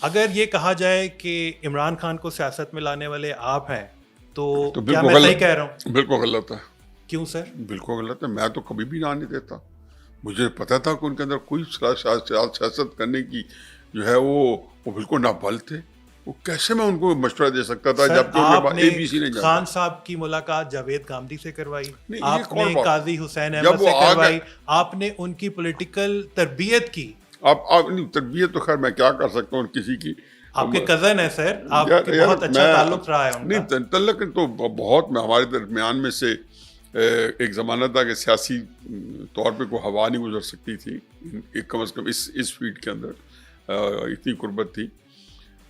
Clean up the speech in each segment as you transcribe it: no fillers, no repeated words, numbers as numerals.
اگر یہ کہا جائے کہ عمران خان کو سیاست میں لانے والے آپ ہیں تو کیا بالکل میں صحیح کہہ رہا ہوں؟ بالکل غلط ہے. کیوں سر؟ بالکل غلط ہے. میں تو کبھی بھی نہ نہیں دیتا. مجھے پتا تھا کہ ان کے اندر کوئی سیاست کرنے کی جو ہے وہ بالکل نابل تھے. وہ کیسے میں ان کو مشورہ دے سکتا تھا جبکہ ان کے پاس اے بی سی نہیں جانتا. خان صاحب کی ملاقات جاوید گامدی سے کروائی, نہیں, یہ آپ کون نے بات؟ قاضی حسین جب احمد وہ سے آ کروائی, گئے, آپ نے ان کی پولیٹیکل تربیت کی. آپ تربیت تو خیر میں کیا کر سکتا ہوں کسی کی. آپ کے کزن ہیں سر, آپ کے بہت اچھا تعلق رہا ہے ان کا. نہیں, تعلق تو بہت ہمارے درمیان میں سے ایک زمانہ تھا کہ سیاسی طور پہ کوئی ہوا نہیں گزر سکتی تھی, کم از کم اس فیلڈ کے اندر اتنی قربت تھی.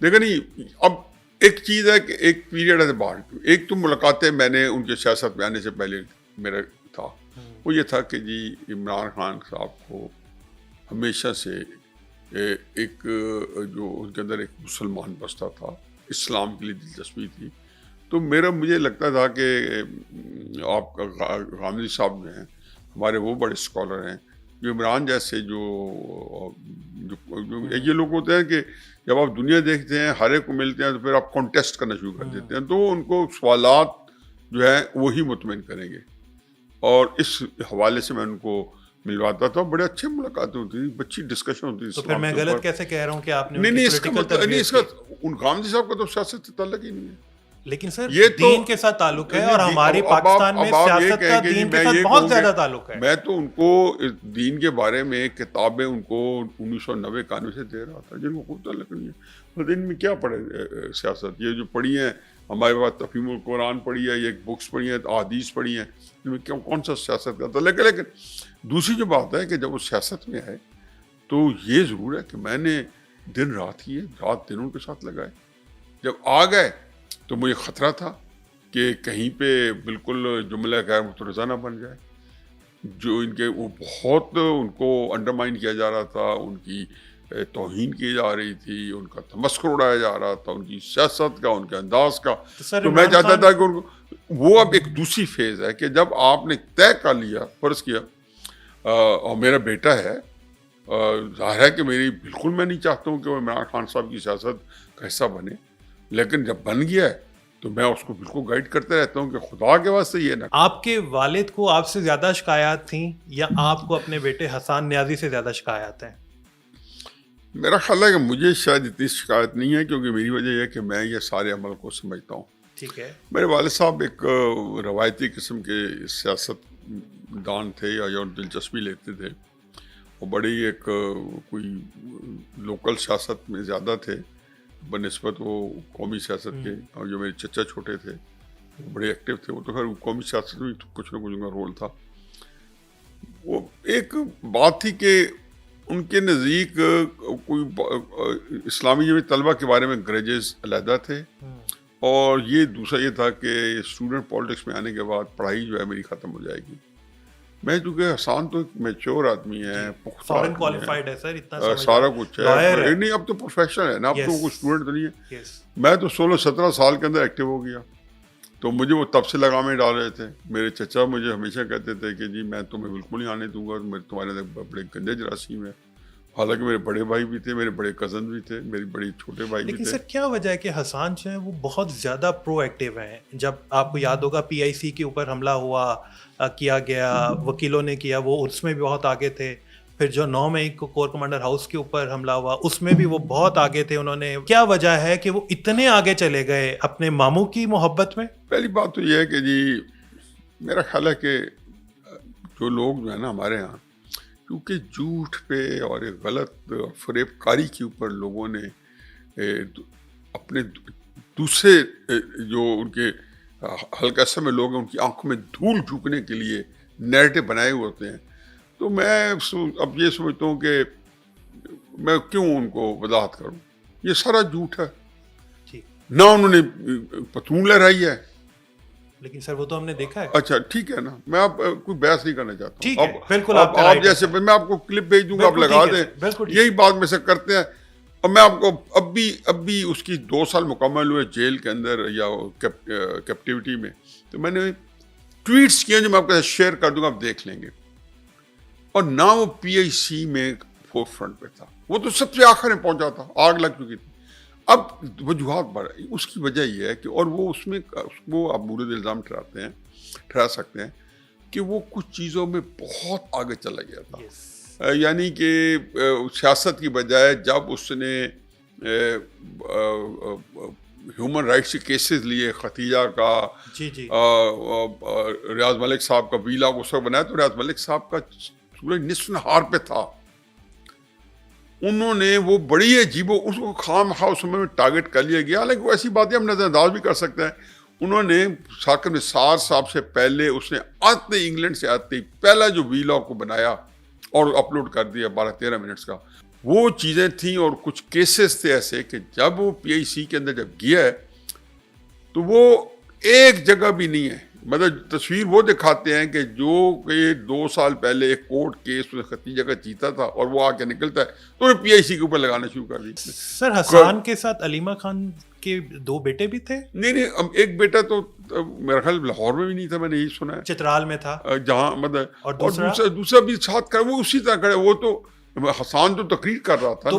لیکن نہیں, اب ایک چیز ہے کہ ایک پیریڈ ہے بعد, ایک تو ملاقاتیں میں نے ان کے سیاست میں آنے سے پہلے میرا تھا, وہ یہ تھا کہ جی عمران خان صاحب کو ہمیشہ سے ایک جو ان کے اندر ایک مسلمان بستہ تھا, اسلام کے لیے دلچسپی تھی. تو مجھے لگتا تھا کہ آپ کا غامدی صاحب جو ہیں ہمارے وہ بڑے اسکالر ہیں, جو عمران جیسے جو یہ لوگ ہوتے ہیں کہ جب آپ دنیا دیکھتے ہیں ہر ایک کو ملتے ہیں تو پھر آپ کانٹیسٹ کرنا شروع کر دیتے ہیں, تو ان کو سوالات جو ہیں وہی مطمئن کریں گے. اور اس حوالے سے میں ان کو ملواتا تھا, بڑے اچھے ملاقاتیں ہوتی تھی, اچھی ڈسکشن ہوتی تھی. تو پھر میں غلط کیسے کہہ رہا ہوں کہ آپ نے نہیں, اس کا ان غامدی صاحب کا تو سیاست سے تعلق ہی نہیں ہے. لیکن سر دین کے ساتھ تعلق ہے, اور ہماری پاکستان میں سیاست کا دین کے ساتھ بہت زیادہ تعلق ہے. میں تو ان کو دین کے بارے میں کتابیں ان کو 1990 91 سے دے رہا تھا, جن کو خود تعلق نہیں ہے. دین میں کیا پڑھے سیاست, یہ جو پڑھی ہیں ہمارے پاس تفہیم القرآن پڑھی ہے, یہ بکس پڑھی ہیں, احادیث پڑھی ہیں, ان میں کون سا سیاست کا تعلق ہے. لیکن دوسری جو بات ہے کہ جب وہ سیاست میں آئے تو یہ ضرور ہے کہ میں نے دن رات کیے, رات دن ان کے ساتھ لگائے. جب آ گئے تو مجھے خطرہ تھا کہ کہیں پہ بالکل جملہ غیر مترجمہ نہ بن جائے. جو ان کے وہ بہت ان کو انڈرمائن کیا جا رہا تھا, ان کی توہین کی جا رہی تھی, ان کا تمسخر اڑایا جا رہا تھا, ان کی سیاست کا, ان کے انداز کا. تو میں چاہتا تھا کہ ان کو وہ اب ایک دوسری فیز ہے کہ جب آپ نے طے کر لیا, فرض کیا, اور میرا بیٹا ہے, ظاہر ہے کہ بالکل میں نہیں چاہتا ہوں کہ وہ عمران خان صاحب کی سیاست کا حصہ بنے, لیکن جب بن گیا ہے تو میں اس کو بالکل گائیڈ کرتے رہتا ہوں کہ خدا کے واسطے یہ نہ. آپ کے والد کو آپ سے زیادہ شکایات تھیں یا آپ کو اپنے بیٹے حسان نیازی سے زیادہ شکایات ہیں؟ میرا خیال ہے کہ مجھے شاید اتنی شکایت نہیں ہے, کیونکہ میری وجہ یہ ہے کہ میں یہ سارے عمل کو سمجھتا ہوں. ٹھیک ہے. میرے والد صاحب ایک روایتی قسم کے سیاست دان تھے یا دلچسپی لیتے تھے. وہ بڑی ایک کوئی لوکل سیاست میں زیادہ تھے بنسبت وہ قومی سیاست کے. اور جو میرے چچا چھوٹے تھے وہ بڑے ایکٹیو تھے. وہ تو خیر قومی سیاست میں کچھ نہ کچھ ان کا رول تھا. وہ ایک بات تھی کہ ان کے نزدیک کوئی اسلامی جمعیت طلبہ کے بارے میں گریجز علیحدہ تھے, اور یہ دوسرا یہ تھا کہ اسٹوڈنٹ پالیٹکس میں آنے کے بعد پڑھائی جو ہے میری ختم ہو جائے گی. میں چونکہ حسان تو ایک میچور آدمی ہے, فورن کوالیفائڈ ہے سر, اتنا سارا کچھ ہے, نہیں اب تو پروفیشنل ہے نا, اب تو کوئی اسٹوڈنٹ تو نہیں ہے. میں تو 16-17 سال کے اندر ایکٹیو ہو گیا, تو مجھے وہ تب سے لگامیں ڈال رہے تھے. میرے چچا مجھے ہمیشہ کہتے تھے کہ جی میں تمہیں بالکل نہیں آنے دوں گا, تمہارے اندر بڑے گندے جراثیم ہیں. حالانکہ میرے بڑے بھائی بھی تھے, میرے بڑے کزن بھی تھے, میرے بڑے چھوٹے بھائی بھی تھے. لیکن سر کیا وجہ ہے کہ حسان جو ہیں وہ بہت زیادہ پرو ایکٹیو ہیں؟ جب آپ کو یاد ہوگا PIC کے اوپر حملہ ہوا, کیا گیا, وکیلوں نے کیا, وہ اس میں بھی بہت آگے تھے. پھر جو 9 مئی کو کور کمانڈر ہاؤس کے اوپر حملہ ہوا, اس میں بھی وہ بہت آگے تھے. انہوں نے کیا وجہ ہے کہ وہ اتنے آگے چلے گئے اپنے ماموں کی محبت میں؟ پہلی بات تو یہ ہے کہ جی میرا خیال ہے کہ جو لوگ جو ہے نا ہمارے ہاں, کیونکہ جھوٹ پہ اور ایک غلط فریب کاری کے اوپر لوگوں نے اپنے دوسرے جو ان کے ہلکا سا میں لوگ ہیں ان کی آنکھوں میں دھول جھونکنے کے لیے نیریٹو بنائے ہوئے ہوتے ہیں. تو میں اب یہ سمجھتا ہوں کہ میں کیوں ان کو وضاحت کروں, یہ سارا جھوٹ ہے. نہ انہوں نے پتلون لہرائی ہے. لیکن سر وہ تو ہم نے دیکھا ہے. اچھا ٹھیک ہے نا, میں آپ کوئی بحث نہیں کرنا چاہتا ہوں. ٹھیک ہے, بالکل آپ جیسے میں آپ کو کلپ بھیج دوں گا, آپ لگا دیں, یہی بات میں سے کرتے ہیں. اور میں آپ کو اب بھی اس کی 2 سال مکمل ہوئے جیل کے اندر یا کیپٹیوٹی میں, تو میں نے ٹویٹس کیے جو میں آپ کے ساتھ شیئر کر دوں گا, آپ دیکھ لیں گے. اور نہ وہ PIC میں فور فرنٹ پہ تھا, وہ تو سب سے آخر میں پہنچا تھا, آگ لگ چکی تھی. اب وجوہات بڑھ اس کی وجہ یہ ہے کہ اور وہ اس میں وہ آپ مورد الزام ٹھہرا سکتے ہیں کہ وہ کچھ چیزوں میں بہت آگے چلا گیا تھا. یعنی کہ سیاست کی بجائے جب اس نے ہیومن رائٹس کے کیسز لیے، ختیجہ کا، ریاض ملک صاحب کا ویلا کو سب بنایا، تو ریاض ملک صاحب کا سورج نصف نہار پہ تھا. انہوں نے وہ بڑی عجیب اس کو خام خواہ اس میں ٹارگٹ کر لیا گیا. حالانکہ وہ ایسی باتیں ہم نظر انداز بھی کر سکتے ہیں. انہوں نے ثاقب نثار صاحب سے پہلے اس نے آتے انگلینڈ سے آتے ہی پہلا جو ویلا کو بنایا اور اپلوڈ کر دیا 12-13 منٹس کا، وہ چیزیں تھیں. اور کچھ کیسز تھے ایسے کہ جب وہ پی آئی سی کے اندر جب گیا ہے تو وہ ایک جگہ بھی نہیں ہے. مطلب تصویر وہ دکھاتے ہیں کہ جو کہ 2 سال پہلے ایک کورٹ کیس ختیجہ کا جیتا تھا اور وہ آ کے نکلتا ہے تو انہیں پی آئی سی کے اوپر لگانا شروع کر دی. سر حسان کے ساتھ علیمہ خان کے 2 بیٹے بھی تھے؟ نہیں، ایک بیٹا تو میرا خیال لاہور میں بھی نہیں تھا، میں نے یہی سنا ہے، چترال میں تھا جہاں مطلب. اور دوسرا بھی ساتھ کر وہ اسی طرح کرے. وہ تو حسان تو تقریر کر رہا تھا.